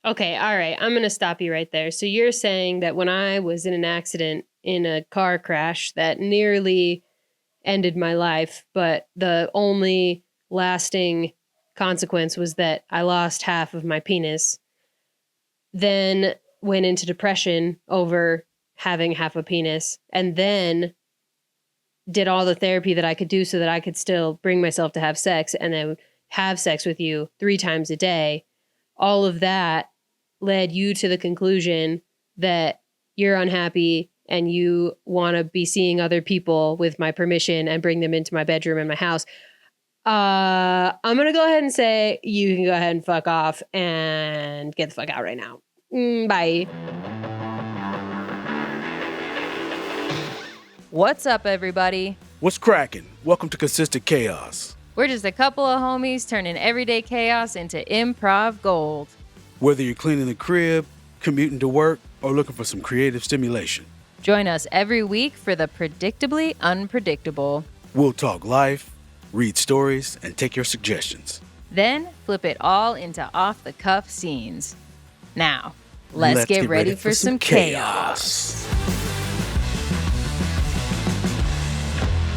Okay, all right. I'm going to stop you right there. So you're saying that when I was in an accident in a car crash that nearly ended my life, but the only lasting consequence was that I lost half of my penis, then went into depression over having half a penis, and then did all the therapy that I could do so that I could still bring myself to have sex and then have sex with you 3 times a day. All of that led you to the conclusion that you're unhappy and you want to be seeing other people with my permission and bring them into my bedroom and my house. I'm going to go ahead and say you can go ahead and fuck off and get the fuck out right now. Bye. What's up, everybody? What's cracking? Welcome to Consistent Chaos. We're just a couple of homies turning everyday chaos into improv gold. Whether you're cleaning the crib, commuting to work, or looking for some creative stimulation. Join us every week for the predictably unpredictable. We'll talk life, read stories, and take your suggestions. Then flip it all into off-the-cuff scenes. Now, let's get ready for some chaos.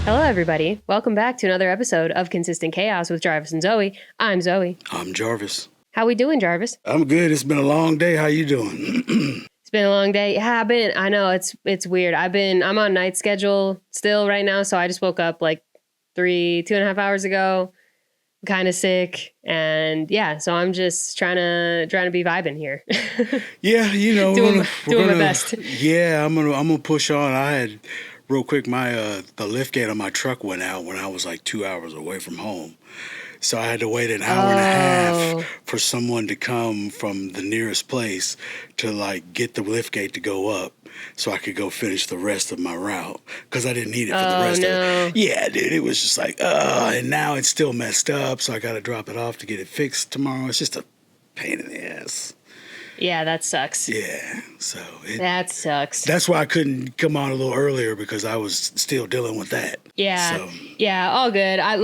Hello, everybody. Welcome back to another episode of Consistent Chaos with Jarvis and Zoey. I'm Zoey. I'm Jarvis. How we doing, Jarvis? I'm good. It's been a long day. How you doing? It's been a long day. Yeah, I know it's weird. I'm on night schedule still right now. So I just woke up like 2.5 hours ago. I'm kind of sick. And yeah, so I'm just trying to be vibing here. Yeah, you know, doing my best. Yeah, I'm gonna push on. I had real quick, the lift gate on my truck went out when I was like 2 hours away from home. So I had to wait an hour and a half for someone to come from the nearest place to like get the lift gate to go up so I could go finish the rest of my route because I didn't need it for the rest of it. Yeah, dude, it was just like, and now it's still messed up, so I got to drop it off to get it fixed tomorrow. It's just a pain in the ass. Yeah, that sucks. Yeah, so that sucks. That's why I couldn't come on a little earlier because I was still dealing with that. Yeah, yeah, all good. I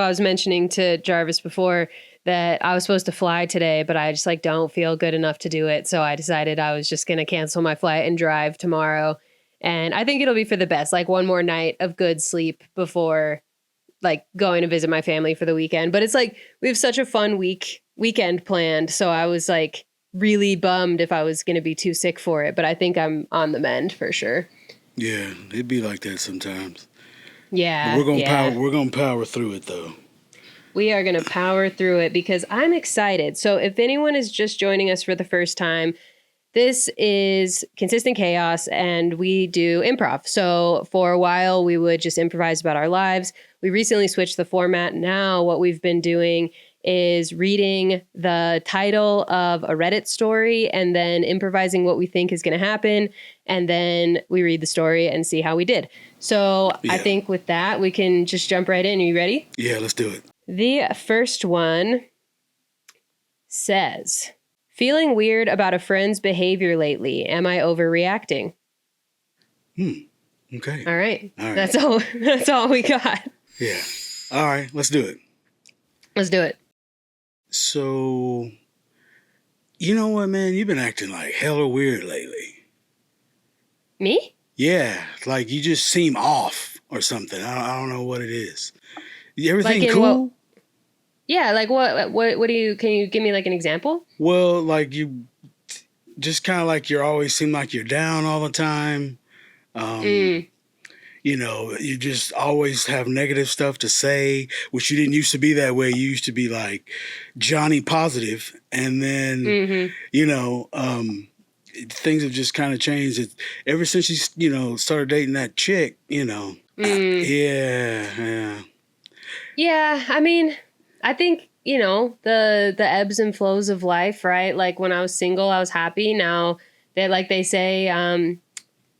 was mentioning to Jarvis before that I was supposed to fly today, but I just don't feel good enough to do it. So I decided I was just going to cancel my flight and drive tomorrow. And I think it'll be for the best, like one more night of good sleep before going to visit my family for the weekend. But it's we have such a fun weekend planned. So I was really bummed if I was going to be too sick for it. But I think I'm on the mend for sure. Yeah, it'd be like that sometimes. Yeah. But we're gonna power through it though. We are gonna power through it because I'm excited. So if anyone is just joining us for the first time, this is Consistent Chaos and we do improv. So for a while we would just improvise about our lives. We recently switched the format. Now what we've been doing is reading the title of a Reddit story and then improvising what we think is going to happen. And then we read the story and see how we did. So yeah. I think with that, we can just jump right in. Are you ready? Yeah, let's do it. The first one says, feeling weird about a friend's behavior lately. Am I overreacting? Okay. All right. That's all we got. Yeah. All right. Let's do it. Let's do it. So, you know what, man? You've been acting hella weird lately. Me? Yeah. You just seem off or something. I don't know what it is. Everything cool? Yeah. What do you, can you give me an example? Well, you just kind of you always seem like you're down all the time. You know, you just always have negative stuff to say, which you didn't used to be that way. You used to be Johnny Positive. And then, things have just kind of changed. Ever since you, started dating that chick, yeah. Yeah. I mean, I think, the ebbs and flows of life, right? When I was single, I was happy. Now they say,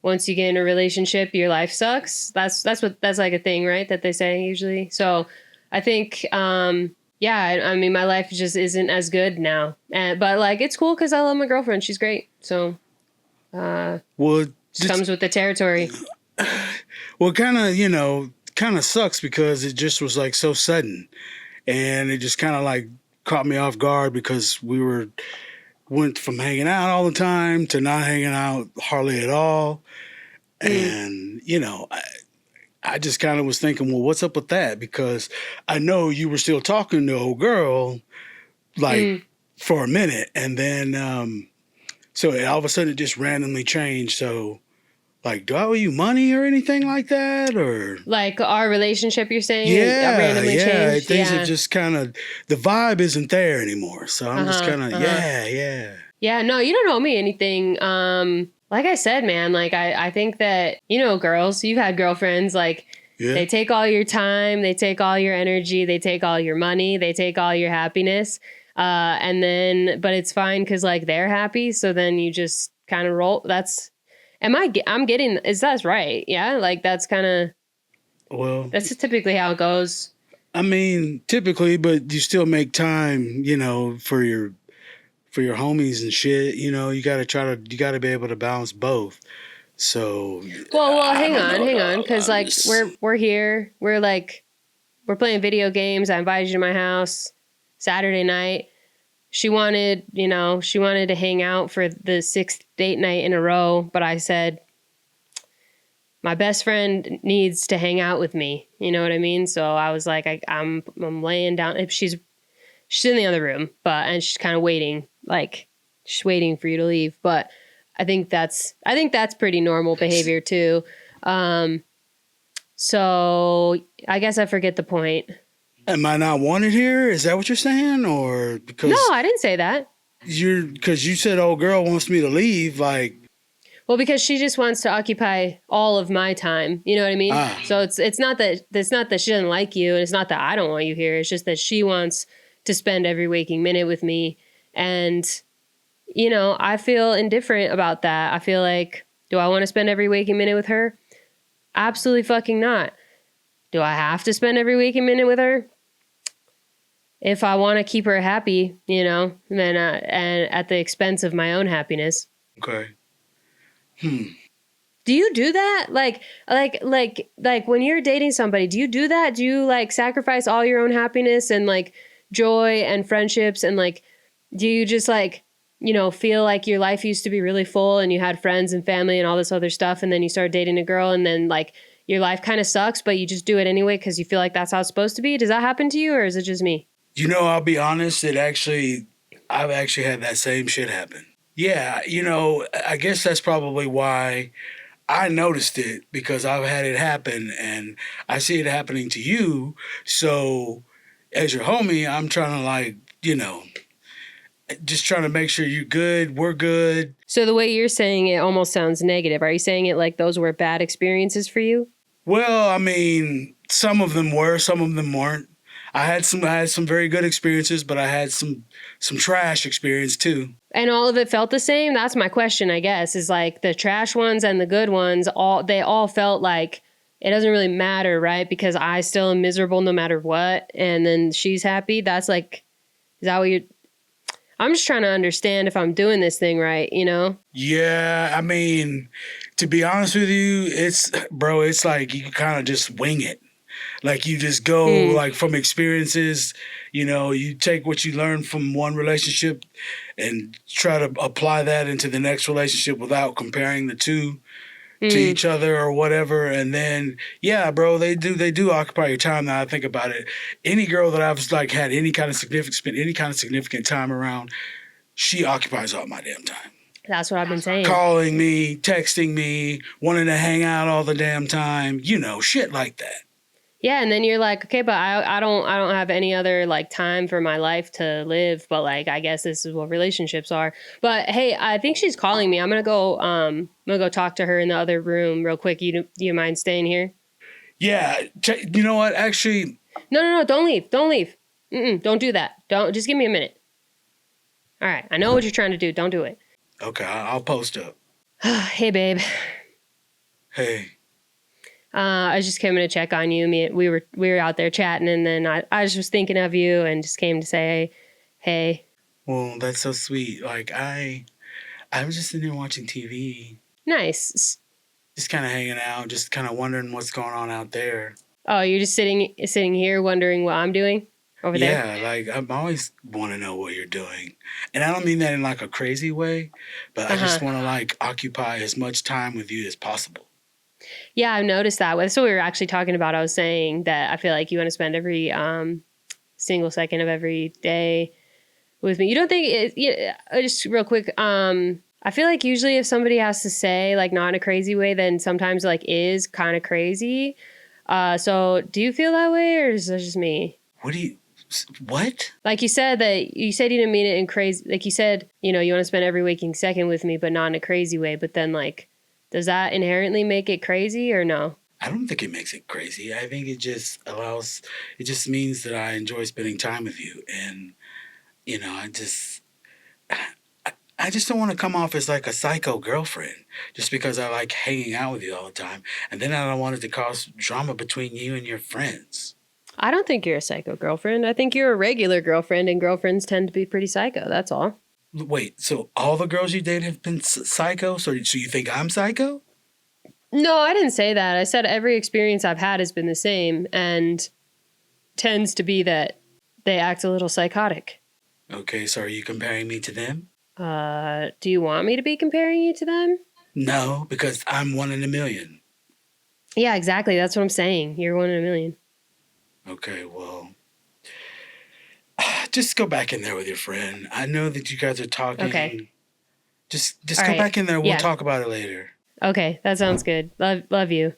once you get in a relationship, your life sucks. That's a thing, right? That they say usually. So I think, I mean, my life just isn't as good now. But it's cool because I love my girlfriend. She's great. So, it comes with the territory. Well, kind of sucks because it just was so sudden, and it just kind of caught me off guard because went from hanging out all the time to not hanging out hardly at all. And, I just kind of was thinking, well, what's up with that? Because I know you were still talking to old girl, like, for a minute. And then, so all of a sudden it just randomly changed. So, like, do I owe you money or anything like that? Or Like our relationship, you're saying? randomly changed? things have just kind of, the vibe isn't there anymore. So I'm just kind of, yeah. Yeah, no, you don't owe me anything. Like I said, man, like I think that, girls, you've had girlfriends, like they take all your time, they take all your energy, they take all your money, they take all your happiness. And then, but it's fine because like they're happy. So then you just kind of roll. Is that right? Yeah. Like that's kind of, that's just typically how it goes. I mean, typically, but you still make time, for your homies and shit. You gotta be able to balance both. So well, hang on, because like we're here, we're playing video games. I invited you to my house Saturday night. She wanted to hang out for the 6th date night in a row, but I said my best friend needs to hang out with me. You know what I mean? So I was like, I'm laying down. She's in the other room, and she's kind of waiting, like she's waiting for you to leave. But I think that's pretty normal behavior too. So I guess I forget the point. Am I not wanted here? Is that what you're saying? Or because no, I didn't say that. Because you said old girl wants me to leave, like. Well, because she just wants to occupy all of my time. You know what I mean? So it's not that she doesn't like you, and it's not that I don't want you here. It's just that she wants to spend every waking minute with me. And, I feel indifferent about that. I feel like, do I want to spend every waking minute with her? Absolutely fucking not. Do I have to spend every waking minute with her? If I want to keep her happy, then and at the expense of my own happiness. Okay. Do you do that? Like when you're dating somebody, do you do that? Do you like sacrifice all your own happiness and like joy and friendships? And like, do you just like, feel like your life used to be really full and you had friends and family and all this other stuff. And then you start dating a girl and then like your life kind of sucks, but you just do it anyway because you feel like that's how it's supposed to be. Does that happen to you or is it just me? I'll be honest. I've actually had that same shit happen. Yeah. I guess that's probably why I noticed it, because I've had it happen and I see it happening to you. So as your homie, I'm trying to like, just trying to make sure you're good, we're good. So the way you're saying it almost sounds negative. Are you saying it like those were bad experiences for you? Well, I mean, some of them were, some of them weren't. I had some very good experiences, but I had some trash experience too. And all of it felt the same? That's my question, I guess, is like the trash ones and the good ones, they all felt like it doesn't really matter, right? Because I still am miserable no matter what. And then she's happy. That's like, is that what you're... I'm just trying to understand if I'm doing this thing right, Yeah, I mean, to be honest with you, it's like you kind of just wing it. Like you just go like from experiences, you take what you learn from one relationship and try to apply that into the next relationship without comparing the two to each other or whatever. And then, yeah, bro, they do occupy your time. Now I think about it. Any girl that I've like had spent any kind of significant time around, she occupies all my damn time. That's what I've been saying. Calling me, texting me, wanting to hang out all the damn time, shit like that. Yeah, and then you're like, okay, but I don't have any other like time for my life to live, but like I guess this is what relationships are. But hey, I think she's calling me. I'm gonna go talk to her in the other room real quick. Do you mind staying here? Yeah, you know what? Actually, no, don't leave. Don't do that. Just give me a minute. All right, I know what you're trying to do. Don't do it. Okay, I'll post up. Hey, babe. Hey. I just came to check on you. We were out there chatting, and then I just was thinking of you and just came to say, hey. Well, that's so sweet. Like I was just sitting here watching TV. Nice. Just kind of hanging out, just kind of wondering what's going on out there. Oh, you're just sitting here wondering what I'm doing? over there? Yeah, like I'm always want to know what you're doing. And I don't mean that in like a crazy way, but I Uh-huh. just want to like occupy as much time with you as possible. Yeah, I've noticed that. That's what we were actually talking about. I was saying that I feel like you want to spend every single second of every day with me. You don't think it, just real quick, I feel like usually if somebody has to say like not in a crazy way, then sometimes like is kind of crazy. So do you feel that way, or is that just me? What? Like you said you didn't mean it in crazy, like you said, you want to spend every waking second with me, but not in a crazy way. But then like, does that inherently make it crazy or no? I don't think it makes it crazy. I think it just means that I enjoy spending time with you. And, I just don't want to come off as like a psycho girlfriend just because I like hanging out with you all the time. And then I don't want it to cause drama between you and your friends. I don't think you're a psycho girlfriend. I think you're a regular girlfriend, and girlfriends tend to be pretty psycho. That's all. Wait, so all the girls you date have been psycho? So you think I'm psycho? No, I didn't say that. I said every experience I've had has been the same and tends to be that they act a little psychotic. Okay, so are you comparing me to them? Do you want me to be comparing you to them? No, because I'm one in a million. Yeah, exactly. That's what I'm saying. You're one in a million. Okay, well, just go back in there with your friend. I know that you guys are talking. Okay. Just All go right. back in there. We'll Yeah. talk about it later. Okay, that sounds good. Love you.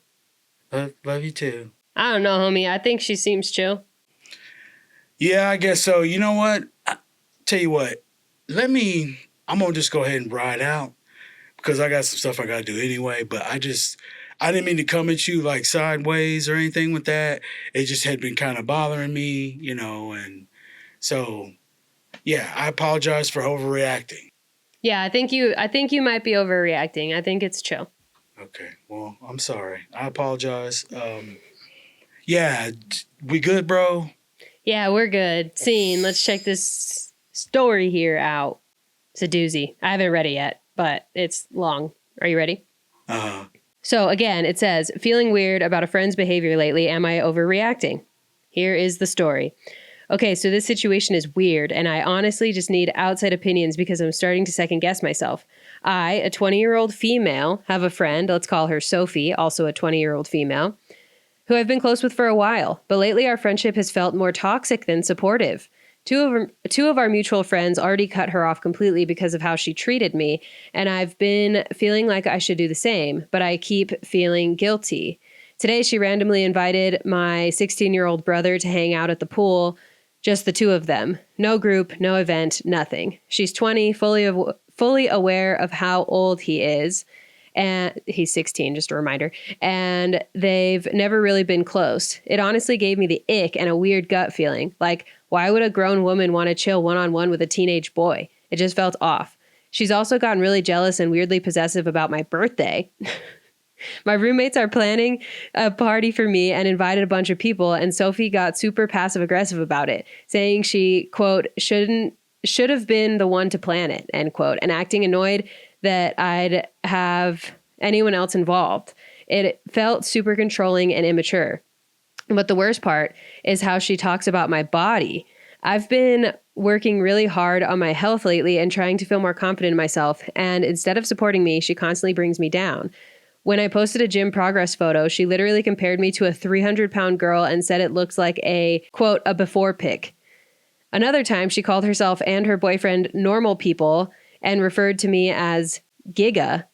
Love you too. I don't know, homie. I think she seems chill. Yeah, I guess so. You know what? Tell you what. I'm going to just go ahead and ride out because I got some stuff I got to do anyway. But I didn't mean to come at you like sideways or anything with that. It just had been kind of bothering me, and so, yeah, I apologize for overreacting. Yeah, I think you might be overreacting. I think it's chill. Okay, well, I'm sorry. I apologize. Yeah, we good, bro? Yeah, we're good. Scene. Let's check this story here out. It's a doozy. I haven't read it yet, but it's long. Are you ready? Uh-huh. So again, it says, feeling weird about a friend's behavior lately. Am I overreacting? Here is the story. Okay, so this situation is weird, and I honestly just need outside opinions because I'm starting to second guess myself. I, a 20-year-old female, have a friend, let's call her Sophie, also a 20-year-old female, who I've been close with for a while. But lately our friendship has felt more toxic than supportive. Two of our mutual friends already cut her off completely because of how she treated me, and I've been feeling like I should do the same, but I keep feeling guilty. Today she randomly invited my 16-year-old brother to hang out at the pool, just the two of them. No group, no event, nothing. She's 20, fully aware of how old he is. And he's 16, just a reminder. And they've never really been close. It honestly gave me the ick and a weird gut feeling. Like, why would a grown woman want to chill one-on-one with a teenage boy? It just felt off. She's also gotten really jealous and weirdly possessive about my birthday. My roommates are planning a party for me and invited a bunch of people, and Sophie got super passive-aggressive about it, saying she, quote, should have been the one to plan it, end quote, and acting annoyed that I'd have anyone else involved. It felt super controlling and immature. But the worst part is how she talks about my body. I've been working really hard on my health lately and trying to feel more confident in myself, and instead of supporting me, she constantly brings me down. When I posted a gym progress photo, she literally compared me to a 300-pound girl and said it looks like a, quote, a before pic. Another time, she called herself and her boyfriend normal people and referred to me as Giga,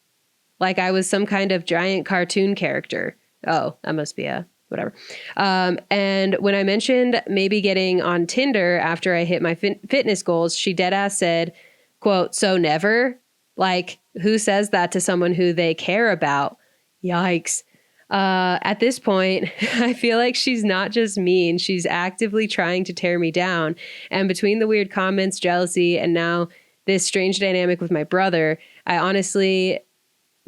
like I was some kind of giant cartoon character. Oh, that must be a whatever. And when I mentioned maybe getting on Tinder after I hit my fitness goals, she deadass said, quote, so never? Like, who says that to someone who they care about? Yikes. At this point, I feel like she's not just mean, she's actively trying to tear me down. And between the weird comments, jealousy, and now this strange dynamic with my brother, I honestly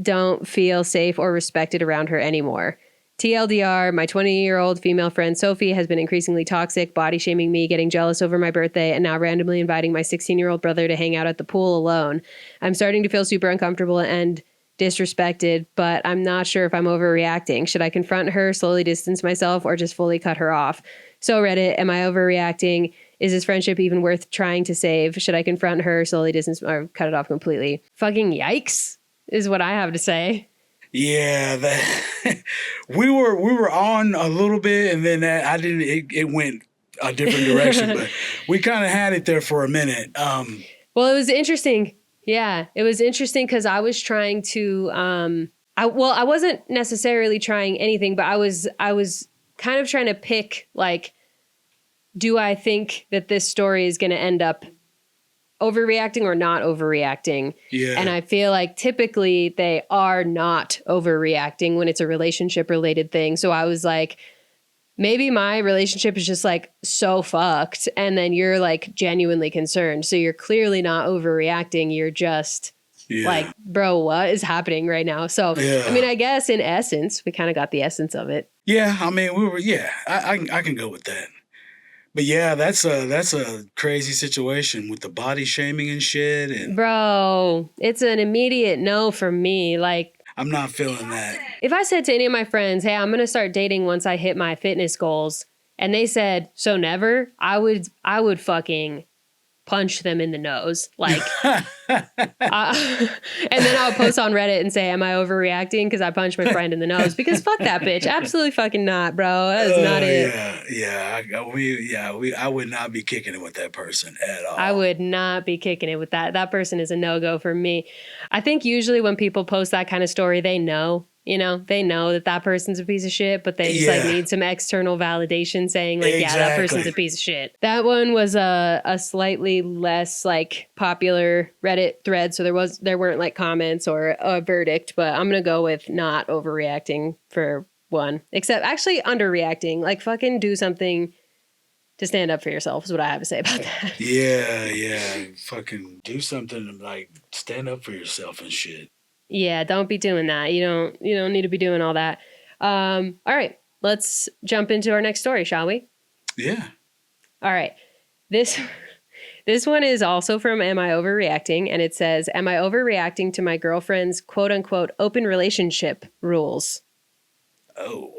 don't feel safe or respected around her anymore. TLDR, my 20-year-old female friend Sophie has been increasingly toxic, body shaming me, getting jealous over my birthday, and now randomly inviting my 16-year-old brother to hang out at the pool alone. I'm starting to feel super uncomfortable and disrespected, but I'm not sure if I'm overreacting. Should I confront her, slowly distance myself, or just fully cut her off? So Reddit, am I overreacting? Is this friendship even worth trying to save? Should I confront her, slowly distance, or cut it off completely? Fucking yikes is what I have to say. Yeah, we were on a little bit, and then it went a different direction, but we kind of had it there for a minute. Well, it was interesting. Yeah, it was interesting because I was trying to. I wasn't necessarily trying anything, but I was kind of trying to pick, like, do I think that this story is going to end up overreacting or not overreacting? Yeah. And I feel like typically they are not overreacting when it's a relationship related thing. So I was like, maybe my relationship is just like so fucked, and then you're like genuinely concerned. So you're clearly not overreacting. You're just like, bro, what is happening right now? So, I mean, I guess in essence, we kind of got the essence of it. Yeah, I mean, I can go with that. But yeah, that's a crazy situation with the body shaming and shit. And bro, it's an immediate no from me. Like, I'm not feeling that. If I said to any of my friends, hey, I'm going to start dating once I hit my fitness goals, and they said, so never, I would fucking punch them in the nose. Like, and then I'll post on Reddit and say, am I overreacting because I punched my friend in the nose? Because fuck that bitch. Absolutely fucking not, bro. That is not it. I would not be kicking it with that person at all. I would not be kicking it with that. That person is a no-go for me. I think usually when people post that kind of story, they know. They know that person's a piece of shit, but they just like need some external validation saying like, yeah, that person's a piece of shit. That one was a slightly less like popular Reddit thread. So there weren't like comments or a verdict, but I'm going to go with not overreacting for one, except actually underreacting. Like fucking do something to stand up for yourself is what I have to say about that. Yeah. Fucking do something like stand up for yourself and shit. Yeah, don't be doing that. You don't need to be doing all that. All right, let's jump into our next story, shall we? Yeah. All right. This one is also from Am I Overreacting? And it says, am I overreacting to my girlfriend's quote unquote open relationship rules? Oh.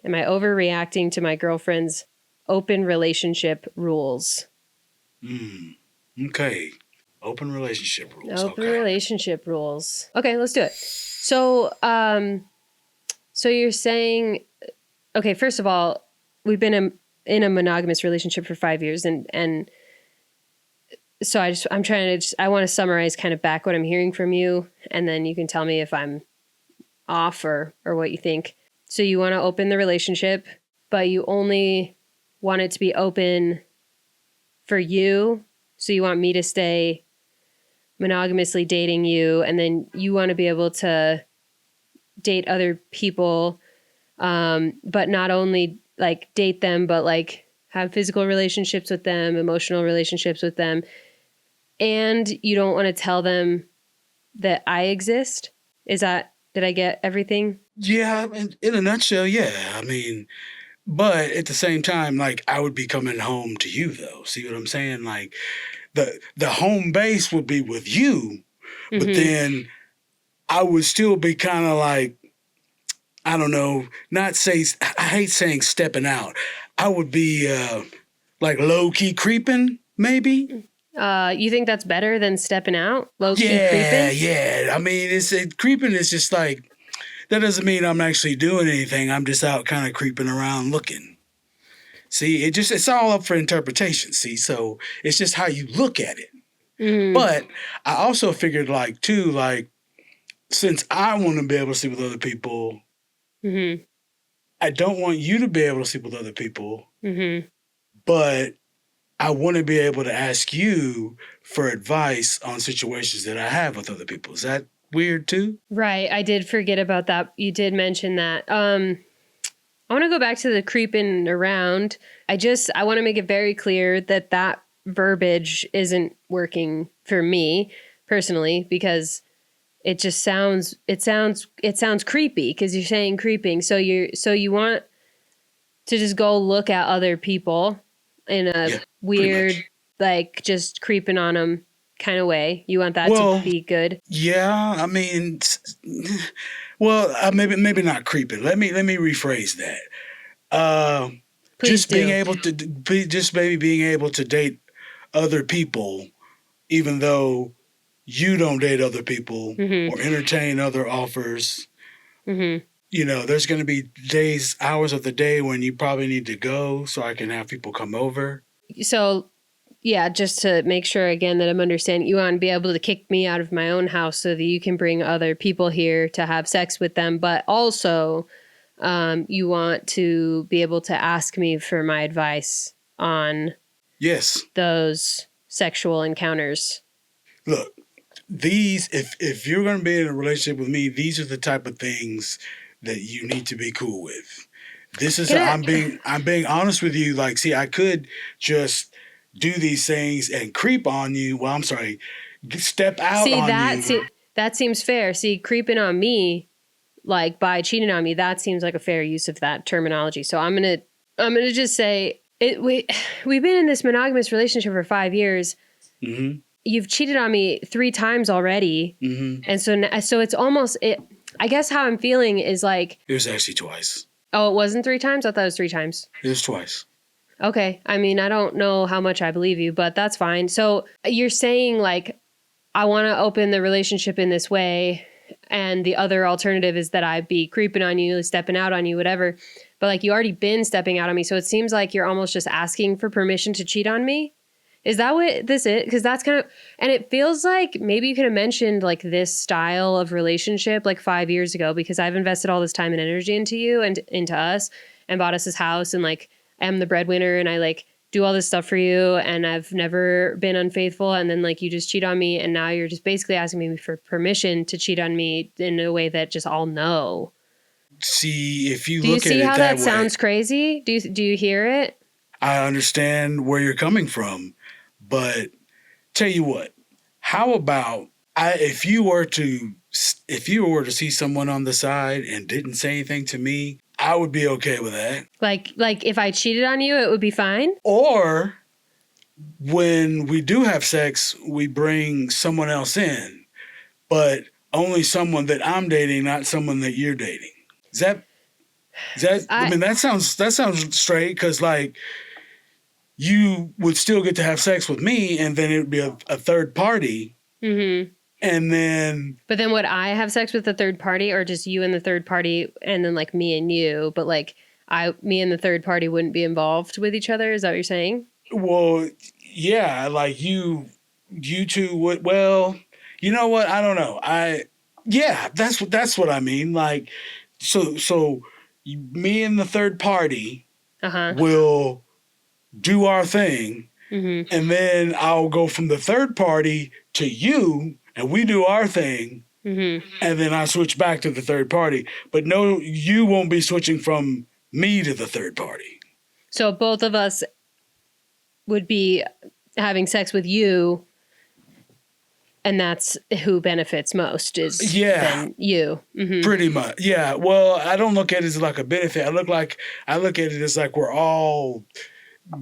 Am I overreacting to my girlfriend's open relationship rules? Okay. Open relationship rules. Relationship rules. Okay, let's do it. So, so you're saying, okay, first of all, we've been in a monogamous relationship for 5 years, and so I want to summarize kind of back what I'm hearing from you, and then you can tell me if I'm off or what you think. So you want to open the relationship, but you only want it to be open for you. So you want me to stay monogamously dating you, and then you want to be able to date other people, but not only like date them, but like have physical relationships with them, emotional relationships with them. And you don't want to tell them that I exist. Did I get everything? Yeah, in a nutshell, yeah. I mean, but at the same time, like I would be coming home to you though. See what I'm saying? Like the home base would be with you, but then I would still be kind of like, I don't know, I hate saying stepping out. I would be like low key creeping, maybe. You think that's better than stepping out? Low key creeping? Yeah. I mean, creeping is just like, that doesn't mean I'm actually doing anything. I'm just out kind of creeping around looking. See, it's all up for interpretation. See, so it's just how you look at it. But I also figured like, too, like, since I want to be able to sleep with other people, I don't want you to be able to sleep with other people, but I want to be able to ask you for advice on situations that I have with other people. Is that weird too? Right. I did forget about that. You did mention that. I want to go back to the creeping around. I want to make it very clear that verbiage isn't working for me personally, because it just sounds creepy because you're saying creeping. So you want to just go look at other people in a weird, like just creeping on them kind of way. You want that to be good? Yeah, I mean, maybe not creeping. Let me rephrase that. Please do. being able to just maybe being able to date other people, even though you don't date other people or entertain other offers. There's going to be hours of the day when you probably need to go so I can have people come over. So, yeah, just to make sure again that I'm understanding, you want to be able to kick me out of my own house so that you can bring other people here to have sex with them. But also, you want to be able to ask me for my advice on those sexual encounters. Look, if you're going to be in a relationship with me, these are the type of things that you need to be cool with. This is I'm being honest with you. Like, see, I could just do these things and creep on you. Well, I'm sorry, step out on you. That seems fair. See, creeping on me, like by cheating on me, that seems like a fair use of that terminology. So I'm gonna just say we've been in this monogamous relationship for 5 years. Mm-hmm. You've cheated on me 3 times already, and so it's almost it. I guess how I'm feeling is like it was actually twice. Oh, it wasn't 3 times? I thought it was 3 times. It was twice. Okay. I mean, I don't know how much I believe you, but that's fine. So you're saying like, I want to open the relationship in this way. And the other alternative is that I be creeping on you, stepping out on you, whatever. But like you already been stepping out on me. So it seems like you're almost just asking for permission to cheat on me. Is that what this is? Because that's kind of, and it feels like maybe you could have mentioned like this style of relationship like 5 years ago, because I've invested all this time and energy into you and into us and bought us this house and like I'm the breadwinner and I like do all this stuff for you and I've never been unfaithful. And then like you just cheat on me and now you're just basically asking me for permission to cheat on me in a way that just I'll know. See, if you look at it that way. Do you see how that sounds crazy? Do you hear it? I understand where you're coming from. But tell you what, how about if you were to see someone on the side and didn't say anything to me, I would be okay with that. Like if I cheated on you, it would be fine? Or when we do have sex, we bring someone else in, but only someone that I'm dating, not someone that you're dating. I mean, that sounds straight because like, you would still get to have sex with me, and then it would be a third party. Mm-hmm. And then... But then would I have sex with the third party, or just you and the third party, and then, like, me and you? But, like, me and the third party wouldn't be involved with each other? Is that what you're saying? Well, yeah, like, you two would... Well, you know what? I don't know. Yeah, that's what I mean. Like, so me and the third party will... do our thing, and then I'll go from the third party to you, and we do our thing, and then I switch back to the third party. But no, you won't be switching from me to the third party. So both of us would be having sex with you, and that's who benefits most is then you. Mm-hmm. Pretty much. Yeah. Well, I don't look at it as like a benefit. I look at it as like we're all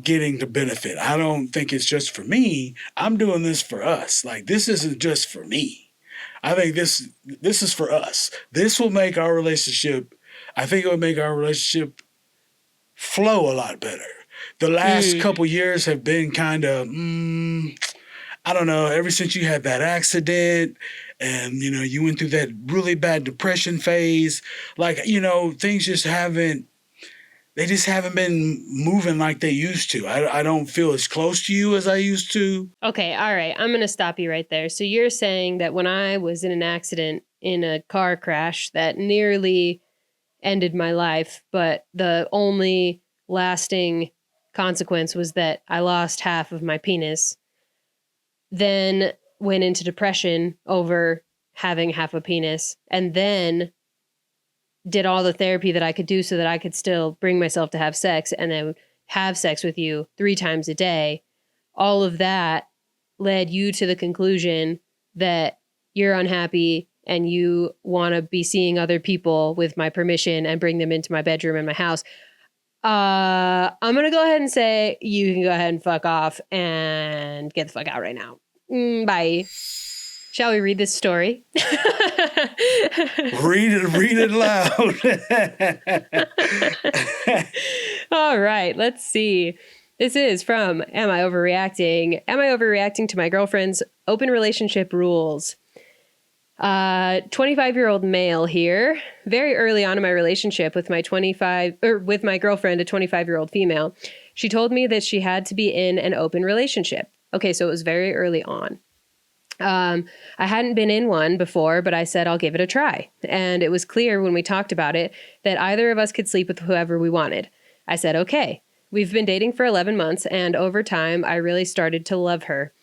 getting the benefit. I don't think it's just for me. I'm doing this for us. Like, this isn't just for me. I think this is for us. This will make our relationship, I think it will make our relationship flow a lot better. The last couple years have been kind of, I don't know, ever since you had that accident and, you went through that really bad depression phase, like, things just haven't been moving like they used to. I don't feel as close to you as I used to. Okay, all right. I'm going to stop you right there. So you're saying that when I was in an accident in a car crash that nearly ended my life, but the only lasting consequence was that I lost half of my penis, then went into depression over having half a penis, and then did all the therapy that I could do so that I could still bring myself to have sex and then have sex with you 3 times a day. All of that led you to the conclusion that you're unhappy and you want to be seeing other people with my permission and bring them into my bedroom and my house. I'm going to go ahead and say you can go ahead and fuck off and get the fuck out right now. Bye. Shall we read this story? Read it loud. All right, let's see. This is from Am I Overreacting? Am I overreacting to my girlfriend's open relationship rules? 25-year-old male here. Very early on in my relationship with my girlfriend, a 25-year-old female, she told me that she had to be in an open relationship. Okay, so it was very early on. I hadn't been in one before, but I said I'll give it a try. And it was clear when we talked about it that either of us could sleep with whoever we wanted. I said, okay. We've been dating for 11 months, and over time, I really started to love her.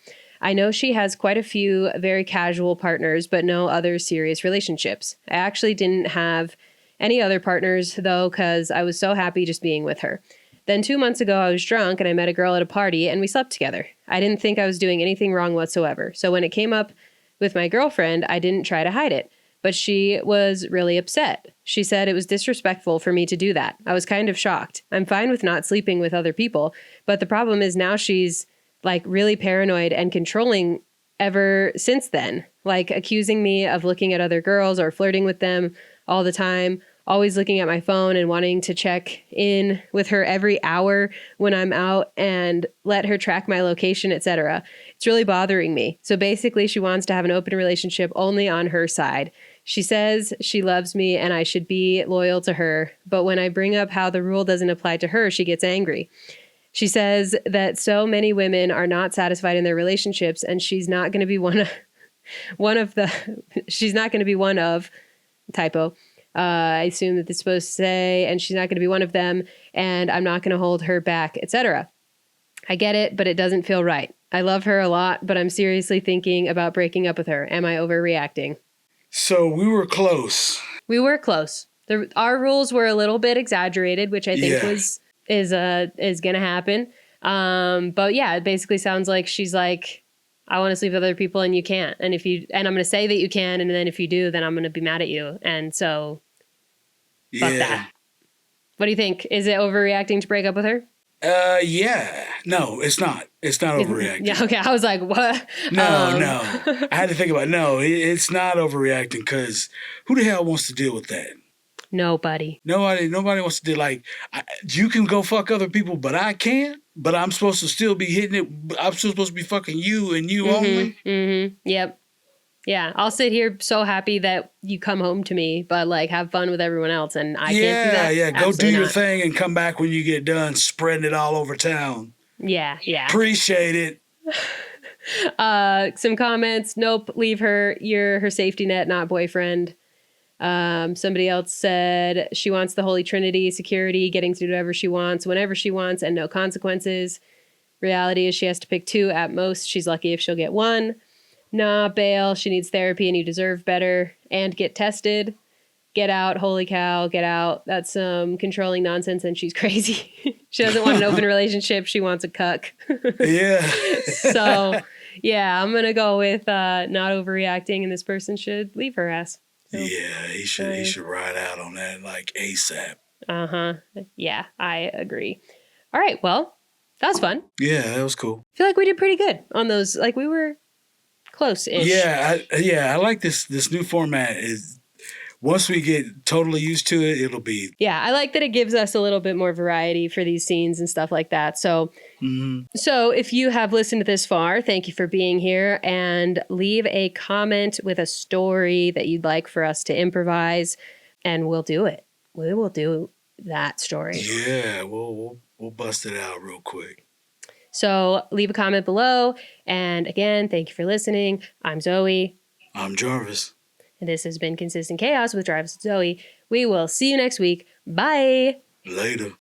I know she has quite a few very casual partners, but no other serious relationships. I actually didn't have any other partners, though, because I was so happy just being with her. Then 2 months ago, I was drunk and I met a girl at a party and we slept together. I didn't think I was doing anything wrong whatsoever. So when it came up with my girlfriend, I didn't try to hide it. But she was really upset. She said it was disrespectful for me to do that. I was kind of shocked. I'm fine with not sleeping with other people, but the problem is now she's like really paranoid and controlling ever since then, like accusing me of looking at other girls or flirting with them all the time, always looking at my phone and wanting to check in with her every hour when I'm out and let her track my location, etc. It's really bothering me. So basically, she wants to have an open relationship only on her side. She says she loves me and I should be loyal to her. But when I bring up how the rule doesn't apply to her, she gets angry. She says that so many women are not satisfied in their relationships and she's not going to be one of, typo. I assume that it's supposed to say, and she's not going to be one of them, and I'm not going to hold her back, etc. I get it, but it doesn't feel right. I love her a lot, but I'm seriously thinking about breaking up with her. Am I overreacting? So we were close. We were close. Our rules were a little bit exaggerated, which I think is going to happen. But yeah, it basically sounds like she's like, I want to sleep with other people and you can't. And I'm going to say that you can. And then if you do, then I'm going to be mad at you. And so fuck that. What do you think? Is it overreacting to break up with her? Yeah. No, it's not. It's not overreacting. Yeah. Okay. I was like, what? No. I had to think about it. No, it's not overreacting because who the hell wants to deal with that? Nobody. Nobody wants to do like, you can go fuck other people, but I can't. But I'm supposed to still be hitting it. I'm still supposed to be fucking you and you only. Mm-hmm. Yep. Yeah. I'll sit here so happy that you come home to me, but like have fun with everyone else. And I can't do that. Yeah. Go do your thing and come back when you get done spreading it all over town. Yeah. Appreciate it. Some comments. Nope. Leave her. You're her safety net, not boyfriend. Somebody else said she wants the Holy Trinity, security, getting to do whatever she wants, whenever she wants, and no consequences. Reality is she has to pick 2 at most. She's lucky if she'll get 1. Nah, bail. She needs therapy and you deserve better. And get tested. Get out. Holy cow. Get out. That's some controlling nonsense and she's crazy. She doesn't want an open relationship. She wants a cuck. Yeah. So, yeah, I'm going to go with not overreacting and this person should leave her ass. So, yeah, he should ride out on that like ASAP. Uh-huh. Yeah, I agree. All right, well, that was fun. Yeah, that was cool. I feel like we did pretty good on those. Like we were close-ish. Yeah, I like this new format. Is once we get totally used to it, it'll be... Yeah, I like that it gives us a little bit more variety for these scenes and stuff like that. So, So if you have listened this far, thank you for being here. And leave a comment with a story that you'd like for us to improvise. And we'll do it. We will do that story. Yeah, we'll bust it out real quick. So leave a comment below. And again, thank you for listening. I'm Zoe. I'm Jarvis. And this has been Consistent Chaos with Jarvis and Zoey. We will see you next week. Bye. Later.